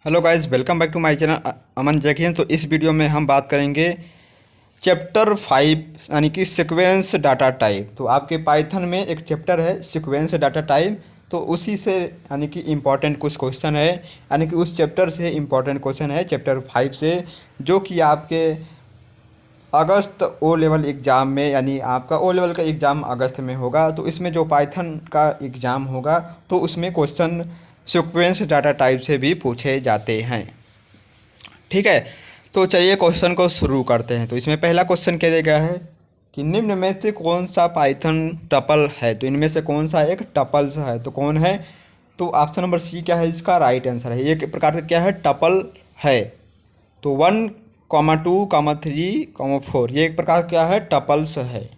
Hello guys, welcome back to my channel Aman Jackian. तो इस video में हम बात करेंगे चैप्टर 5 यानी कि सीक्वेंस डाटा टाइप। तो आपके पाइथन में एक चैप्टर है सीक्वेंस डाटा टाइप, तो उसी से यानी कि इम्पॉर्टेंट कुछ क्वेश्चन है, यानी कि उस चैप्टर से इम्पॉर्टेंट क्वेश्चन है चैप्टर 5 से, जो कि आपके अगस्त ओ लेवल एग्ज़ाम में, यानी आपका ओ लेवल का एग्ज़ाम अगस्त में होगा। तो इसमें जो पाइथन का एग्ज़ाम होगा तो उसमें क्वेश्चन सीक्वेंस डाटा टाइप से भी पूछे जाते हैं। ठीक है, तो चलिए क्वेश्चन को शुरू करते हैं। तो इसमें पहला क्वेश्चन क्या दिया गया है कि निम्न में से कौन सा पाइथन टपल है। तो इनमें से कौन सा एक टपल्स है, तो कौन है। तो ऑप्शन नंबर सी क्या है, इसका राइट आंसर है। एक प्रकार से क्या है, टपल है। तो 1, 2, 3, 4 ये एक प्रकार क्या है, टपल्स है।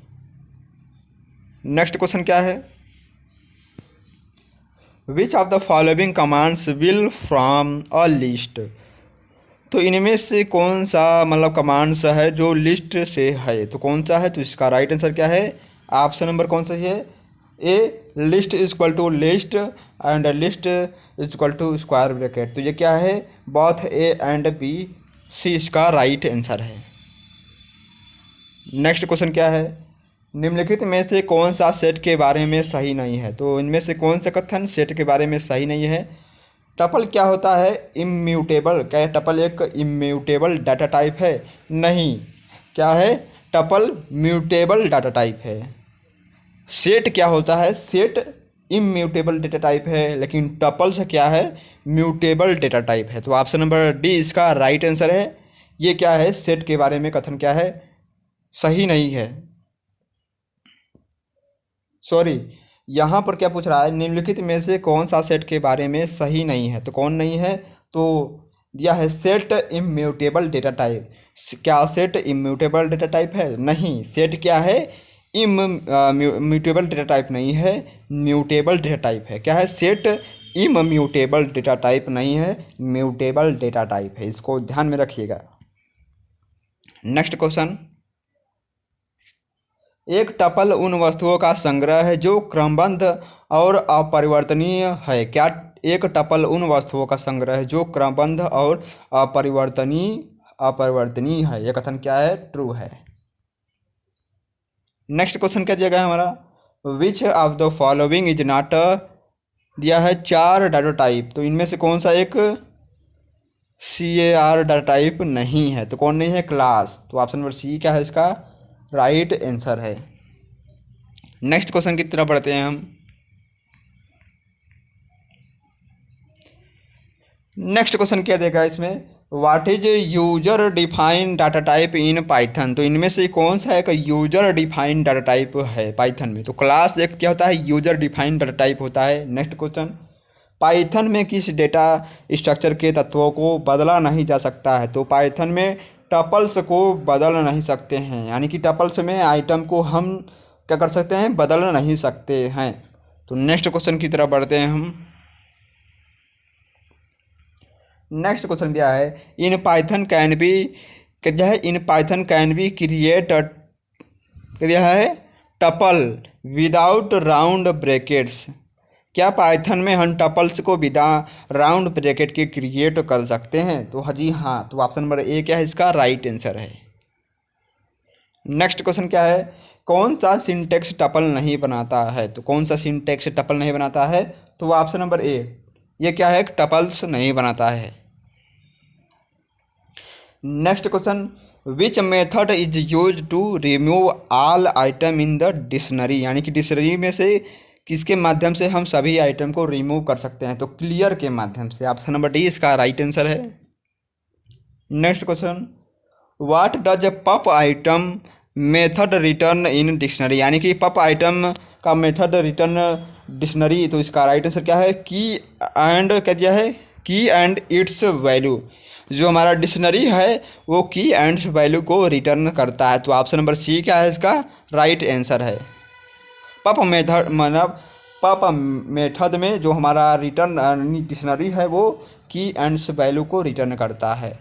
नेक्स्ट क्वेश्चन क्या है, which of the following commands will from a list. तो इनमें से कौन सा मतलब कमांड्स है जो लिस्ट से है, तो कौन सा है। तो इसका राइट आंसर क्या है, ऑप्शन नंबर कौन सा है, a list is equal to list and list is equal to square bracket. तो ये क्या है, both A and B, C इसका राइट आंसर है। नेक्स्ट क्वेश्चन क्या है, निम्नलिखित में से कौन सा सेट के बारे में सही नहीं है। तो इनमें से कौन सा कथन सेट के बारे में सही नहीं है। टपल क्या होता है, इम्यूटेबल। क्या टपल एक इम्यूटेबल डाटा टाइप है, नहीं। क्या है, टपल म्यूटेबल डाटा टाइप है। सेट क्या होता है, सेट इम्यूटेबल डेटा टाइप है, लेकिन टपल से क्या है, म्यूटेबल डेटा टाइप है। तो ऑप्शन नंबर डी इसका राइट आंसर है। ये क्या है, सेट के बारे में कथन क्या है, सही नहीं है। सॉरी, यहाँ पर क्या पूछ रहा है, निम्नलिखित में से कौन सा सेट के बारे में सही नहीं है। तो कौन नहीं है, तो दिया है सेट इम्यूटेबल डेटा टाइप। क्या सेट इम्यूटेबल डेटा टाइप है, नहीं। सेट क्या है, म्यूटेबल डेटा टाइप नहीं है, म्यूटेबल डेटा टाइप है। क्या है, सेट इम्यूटेबल डेटा टाइप नहीं है, म्यूटेबल डेटा टाइप है। इसको ध्यान में रखिएगा। नेक्स्ट क्वेश्चन, एक टपल उन वस्तुओं का संग्रह है जो क्रमबद्ध और अपरिवर्तनीय है। क्या एक टपल उन वस्तुओं का संग्रह है जो क्रमबद्ध और अपरिवर्तनीय है। यह कथन क्या है, ट्रू है। नेक्स्ट क्वेश्चन क्या दिया गया है हमारा, which of the following is not, दिया है 4 डाटा टाइप। तो इनमें से कौन सा एक CAR डाटा टाइप नहीं है। तो कौन नहीं है, क्लास। तो ऑप्शन नंबर सी क्या है, इसका राइट आंसर है। नेक्स्ट क्वेश्चन की तरफ बढ़ते हैं हम। नेक्स्ट क्वेश्चन क्या देगा इसमें, what is user defined data type in Python. तो इनमें से कौन सा एक यूजर डिफाइंड डाटा टाइप है पाइथन में। तो क्लास एक क्या होता है, यूजर डिफाइंड डाटा टाइप होता है। नेक्स्ट क्वेश्चन, पाइथन में किस डेटा स्ट्रक्चर के तत्वों को बदला नहीं जा सकता है। तो पाइथन में टपल्स को बदल नहीं सकते हैं, यानी कि टपल्स में आइटम को हम क्या कर सकते हैं, बदल नहीं सकते हैं। तो नेक्स्ट क्वेश्चन की तरफ बढ़ते हैं हम। नेक्स्ट क्वेश्चन क्या है, इन पाइथन कैन बी, क्या है, in Python can be create, क्या है, टपल विदाउट राउंड ब्रैकेट्स। क्या पाइथन में हम टपल्स को बिना राउंड ब्रैकेट के क्रिएट कर सकते हैं। तो जी हाँ। तो ऑप्शन नंबर ए क्या है, इसका राइट आंसर है। नेक्स्ट क्वेश्चन क्या है, कौन सा सिंटेक्स टपल नहीं बनाता है। तो कौन सा सिंटेक्स टपल नहीं बनाता है। तो ऑप्शन नंबर ए, ये क्या है, टपल्स नहीं बनाता है। Next question, which method is use to remove all item in the dictionary. यानी कि डिक्शनरी में से किसके माध्यम से हम सभी आइटम को रिमूव कर सकते हैं। तो क्लियर के माध्यम से। ऑप्शन नंबर डी इसका राइट आंसर है। नेक्स्ट क्वेश्चन, व्हाट डज पप item method return in dictionary. यानी कि पप आइटम का मेथड रिटर्न डिक्शनरी। तो इसका राइट आंसर क्या है, की एंड, क्या दिया है, की एंड इट्स वैल्यू। जो हमारा डिक्शनरी है वो की एंड वैल्यू को रिटर्न करता है। तो ऑप्शन नंबर सी क्या है, इसका राइट आंसर है। पप मेथड मतलब पप मेथड में जो हमारा रिटर्न डिक्शनरी है वो की एंड्स वैल्यू को रिटर्न करता है।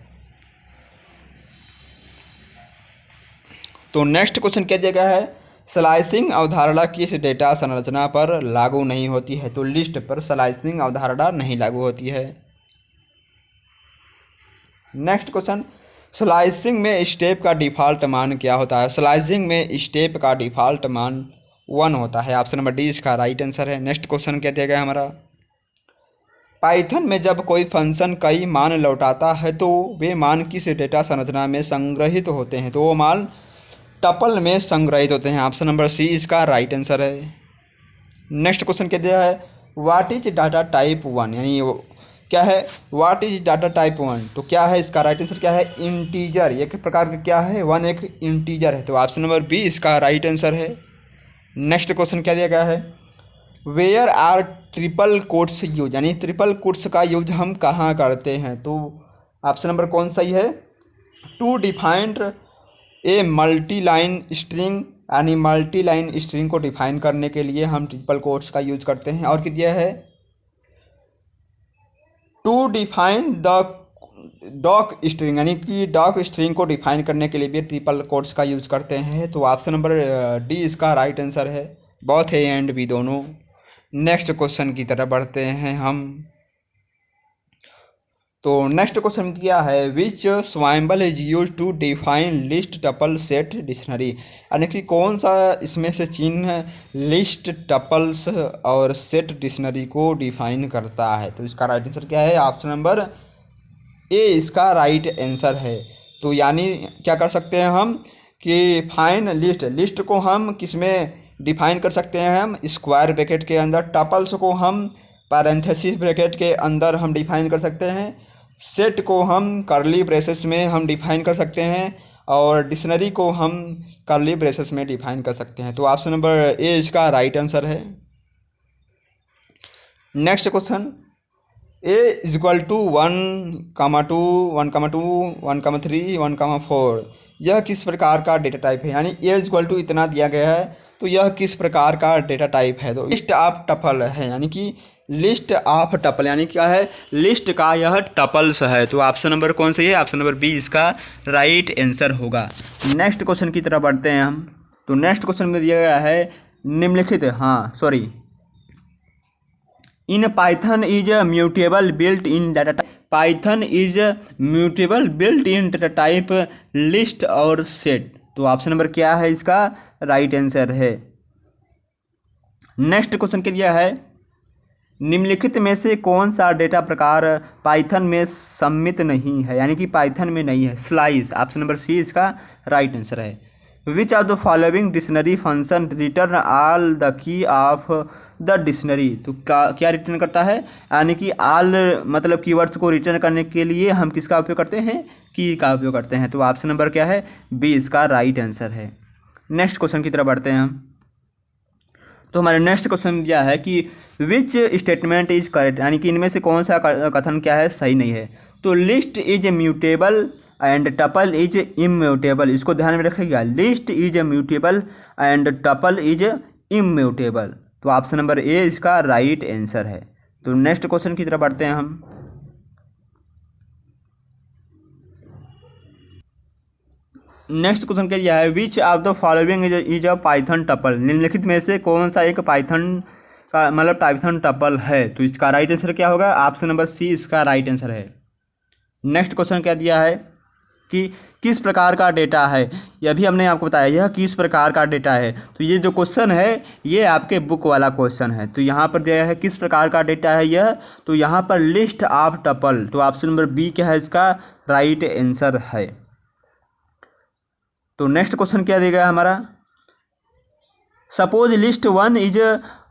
तो नेक्स्ट क्वेश्चन क्या दिया गया है, स्लाइसिंग अवधारणा किस डेटा संरचना पर लागू नहीं होती है। तो लिस्ट पर स्लाइसिंग अवधारणा नहीं लागू होती है। नेक्स्ट क्वेश्चन, स्लाइसिंग में स्टेप का डिफ़ॉल्ट मान क्या होता है? स्लाइसिंग में स्टेप का डिफ़ॉल्ट मान 1 होता है। ऑप्शन नंबर डी इसका राइट आंसर है। नेक्स्ट क्वेश्चन क्या दिया गया हमारा, पाइथन में जब कोई फंक्शन कई मान लौटाता है तो वे मान किस डेटा संरचना में संग्रहित होते हैं? तो वो मान टपल में संग्रहित होते हैं। ऑप्शन नंबर सी इसका राइट आंसर है। नेक्स्ट क्वेश्चन क्या दिया है, व्हाट इज डाटा टाइप 1, यानी क्या है व्हाट इज डाटा टाइप 1, तो क्या है इसका राइट आंसर? क्या है? इंटीजर। एक प्रकार का क्या है, 1 एक इंटीजर है। तो ऑप्शन नंबर बी इसका राइट आंसर है। नेक्स्ट क्वेश्चन क्या दिया गया है, where are triple quotes use, यानी ट्रिपल कोट्स का यूज हम कहाँ करते हैं? तो ऑप्शन नंबर कौन सही है, to defined a multi line string, यानी मल्टी लाइन स्ट्रिंग को डिफाइन करने के लिए हम ट्रिपल कोट्स का यूज करते हैं। और क्या दिया है, to define the doc string, यानी कि डॉक स्ट्रिंग को डिफाइन करने के लिए भी ट्रिपल कोट्स का यूज करते हैं। तो ऑप्शन नंबर डी इसका राइट आंसर है, बोथ ए एंड बी दोनों। नेक्स्ट क्वेश्चन की तरफ बढ़ते हैं हम। तो नेक्स्ट क्वेश्चन क्या है, which symbol is use to define list tuple set dictionary, यानी कि कौन सा इसमें से चिन्ह लिस्ट टपल्स और सेट डिक्शनरी को डिफाइन करता है? तो इसका राइट आंसर क्या है? ऑप्शन नंबर ए इसका राइट आंसर है। तो यानी क्या कर सकते हैं हम कि फाइन लिस्ट को हम किस में डिफाइन कर सकते हैं? हम स्क्वायर ब्रैकेट के अंदर, टपल्स को हम पैरेंथेसिस ब्रैकेट के अंदर हम डिफाइन कर सकते हैं, सेट को हम कर्ली ब्रेसेस में हम डिफाइन कर सकते हैं, और डिक्शनरी को हम कर्ली ब्रेसेस में डिफाइन कर सकते हैं। तो ऑप्शन नंबर ए इसका राइट आंसर है। Next question, A equal to 1,2 1,2 1,3 1,4, यह किस प्रकार का डेटा टाइप है? यानी ए इक्वल टू इतना दिया गया है तो यह किस प्रकार का डेटा टाइप है? तो लिस्ट ऑफ टपल है, यानी कि लिस्ट ऑफ टपल, यानी क्या है, लिस्ट का यह टपल्स है। तो ऑप्शन नंबर कौन सी है? ऑप्शन नंबर बी इसका राइट आंसर होगा। नेक्स्ट क्वेश्चन की तरफ बढ़ते हैं हम। तो नेक्स्ट क्वेश्चन में दिया गया है निम्नलिखित, in Python is mutable built in data type, Python is mutable built in data type list और सेट। तो ऑप्शन नंबर क्या है इसका राइट आंसर है। नेक्स्ट क्वेश्चन क्या दिया है, निम्नलिखित में से कौन सा डेटा प्रकार पाइथन में सम्मिलित नहीं है, यानी कि पाइथन में नहीं है? स्लाइस। ऑप्शन नंबर सी इसका राइट आंसर है। Which of the following dictionary function return all the key of the dictionary, तो क्या रिटर्न करता है? यानी कि ऑल मतलब कीवर्ड्स को रिटर्न करने के लिए हम किसका उपयोग करते हैं? की का उपयोग करते हैं। तो ऑप्शन नंबर क्या है? बी इसका राइट आंसर है। नेक्स्ट क्वेश्चन की तरफ बढ़ते हैं हम। तो हमारे नेक्स्ट क्वेश्चन क्या है कि विच स्टेटमेंट इज करेक्ट, यानी कि इनमें से कौन सा कथन क्या है सही नहीं है? तो list is mutable and tuple is immutable, इसको ध्यान में रखिएगा, list is mutable and tuple is immutable. तो ऑप्शन नंबर ए इसका राइट आंसर है। तो नेक्स्ट क्वेश्चन की तरफ बढ़ते हैं हम। नेक्स्ट क्वेश्चन क्या दिया है, which of the following is a Python tuple, निम्नलिखित में से कौन सा एक पाइथन का मतलब पाइथन टपल है? तो इसका राइट आंसर क्या होगा? ऑप्शन नंबर सी इसका राइट आंसर है। नेक्स्ट क्वेश्चन क्या दिया है कि किस प्रकार का डेटा है, यह भी हमने आपको बताया, यह किस प्रकार का डेटा है। तो ये जो क्वेश्चन है ये आपके बुक वाला क्वेश्चन है। तो यहाँ पर दिया है किस प्रकार का डेटा है यह, तो यहाँ पर लिस्ट ऑफ टपल, तो ऑप्शन नंबर बी क्या है इसका राइट आंसर है। तो नेक्स्ट क्वेश्चन क्या दिया गया हमारा, suppose list 1 is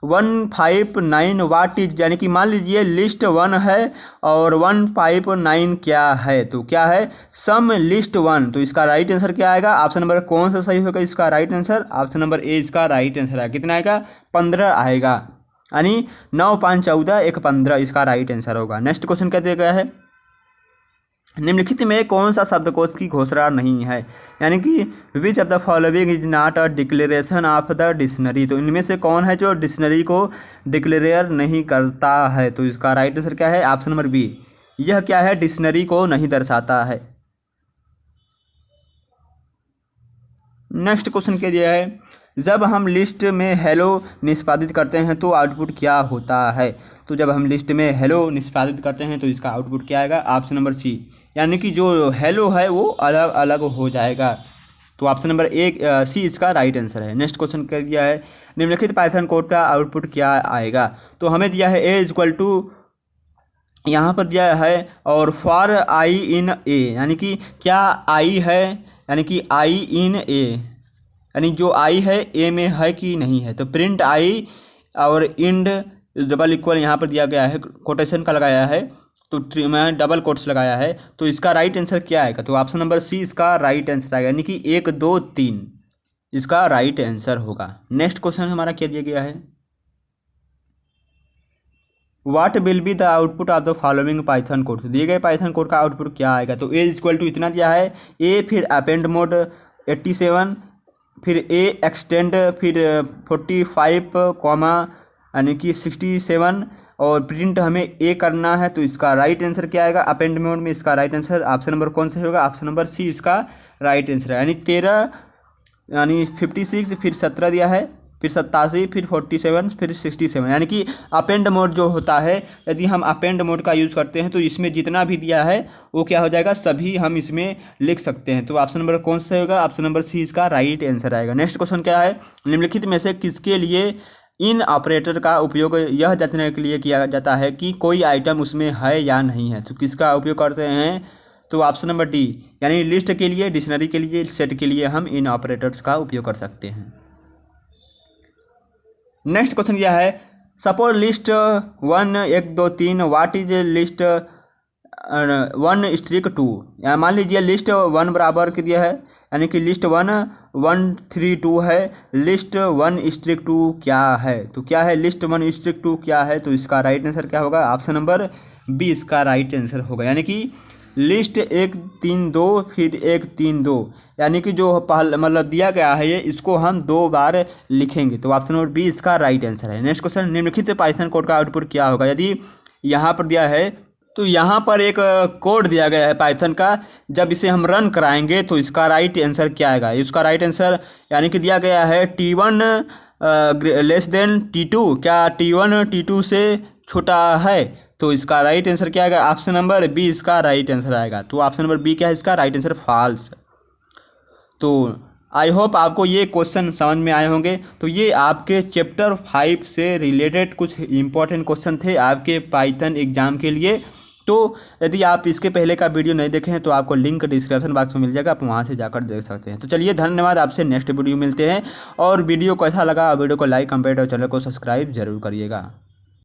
159 what is, यानी कि मान लीजिए लिस्ट 1 है और 159 क्या है? तो क्या है? सम लिस्ट 1। तो इसका राइट आंसर क्या आएगा? ऑप्शन नंबर कौन सा सही होगा इसका right answer? Option number A इसका राइट आंसर है। कितना आएगा? 15 आएगा, यानी 9 5 14 1 15 इसका राइट आंसर होगा। नेक्स्ट क्वेश्चन क्या दिया गया है, निम्नलिखित में कौन सा शब्दकोश की घोषणा नहीं है, यानी कि which of the following is not a declaration of the dictionary. तो इनमें से कौन है जो डिक्शनरी को डिक्लेयर नहीं करता है? तो इसका राइट आंसर क्या है? ऑप्शन नंबर बी, यह क्या है? डिक्शनरी को नहीं दर्शाता है। नेक्स्ट क्वेश्चन क्या दिया है, जब हम लिस्ट में हेलो निष्पादित करते हैं तो आउटपुट क्या होता है? तो जब हम लिस्ट में हेलो निष्पादित करते हैं तो इसका आउटपुट क्या आएगा? ऑप्शन नंबर सी, यानी कि जो हेलो है वो अलग अलग हो जाएगा। तो ऑप्शन नंबर एक सी इसका राइट आंसर है। नेक्स्ट क्वेश्चन कर दिया है निम्नलिखित पाइथन कोड का आउटपुट क्या आएगा। तो हमें दिया है ए इक्वल टू, यहाँ पर दिया है और फॉर आई इन ए, यानी कि क्या आई है, यानी कि आई इन ए, यानी जो आई है ए में है कि नहीं है। तो प्रिंट आई और इंड डबल इक्वल यहाँ पर दिया गया है, कोटेशन का लगाया है, तो मैं डबल कोट्स लगाया है। तो इसका राइट आंसर क्या आएगा। तो ऑप्शन नंबर सी इसका राइट आंसर आएगा, यानी कि 1 2 3 इसका राइट आंसर होगा। नेक्स्ट क्वेश्चन हमारा क्या दिया गया है, what will be the output of the following Python code. दिए गए पाइथन कोड का आउटपुट क्या आएगा। तो ए इक्वल टू इतना दिया है, ए फिर अपेंड मोड 87, फिर ए एक्सटेंड, फिर 45 कॉमा यानी कि 67 और प्रिंट हमें ए करना है। तो इसका राइट आंसर क्या आएगा अपेंड मोड में। इसका राइट आंसर ऑप्शन नंबर कौन सा होगा, ऑप्शन नंबर सी इसका राइट आंसर है। यानी 13 यानी 56 फिर 17 दिया है, फिर 87 फिर 47 फिर 67, यानी कि अपेंड मोड जो होता है, यदि हम अपेंड मोड का यूज़ करते हैं तो इसमें जितना भी दिया है वो क्या हो जाएगा, सभी हम इसमें लिख सकते हैं। तो ऑप्शन नंबर कौन सा होगा, ऑप्शन नंबर सी इसका राइट आंसर आएगा। नेक्स्ट क्वेश्चन क्या है, निम्नलिखित में से किसके लिए इन ऑपरेटर का उपयोग यह जांचने के लिए किया जाता है कि कोई आइटम उसमें है या नहीं है। तो किसका उपयोग करते हैं, तो ऑप्शन नंबर डी, यानी लिस्ट के लिए, डिक्शनरी के लिए, सेट के लिए हम इन ऑपरेटर्स का उपयोग कर सकते हैं। नेक्स्ट क्वेश्चन यह है, suppose list 1 1 2 3 what is list 1 स्ट्रिक 2। या मान लीजिए लिस्ट 1 बराबर के दिया है, यानी कि लिस्ट 1 1 3 2 है, लिस्ट 1 स्ट्रिक 2 क्या है। तो क्या है लिस्ट 1 स्ट्रिक 2 क्या है, तो इसका राइट आंसर क्या होगा, ऑप्शन नंबर बी इसका राइट आंसर होगा। यानी कि लिस्ट 1 3 2 फिर 1 3 2, यानी कि जो पहले मतलब दिया गया है ये, इसको हम 2 बार लिखेंगे। तो ऑप्शन नंबर बी इसका राइट आंसर है। नेक्स्ट क्वेश्चन, निम्नलिखित पाइथन कोड का आउटपुट क्या होगा। यदि यहाँ पर दिया है तो यहाँ पर एक कोड दिया गया है पाइथन का, जब इसे हम रन कराएंगे तो इसका राइट आंसर क्या आएगा। इसका राइट आंसर यानी कि दिया गया है T1 लेस देन T2, क्या T1 T2 से छोटा है। तो इसका राइट आंसर क्या आएगा, ऑप्शन नंबर बी इसका राइट आंसर आएगा। तो ऑप्शन नंबर बी क्या है इसका राइट आंसर, फॉल्स। तो आई होप आपको ये क्वेश्चन समझ में आए होंगे। तो ये आपके चैप्टर 5 से रिलेटेड कुछ इंपॉर्टेंट क्वेश्चन थे आपके पाइथन एग्जाम के लिए। तो यदि आप इसके पहले का वीडियो नहीं देखे हैं तो आपको लिंक डिस्क्रिप्शन बॉक्स में मिल जाएगा, आप वहाँ से जाकर देख सकते हैं। तो चलिए धन्यवाद, आपसे नेक्स्ट वीडियो मिलते हैं। और वीडियो कैसा लगा, वीडियो को लाइक कमेंट और चैनल को सब्सक्राइब जरूर करिएगा।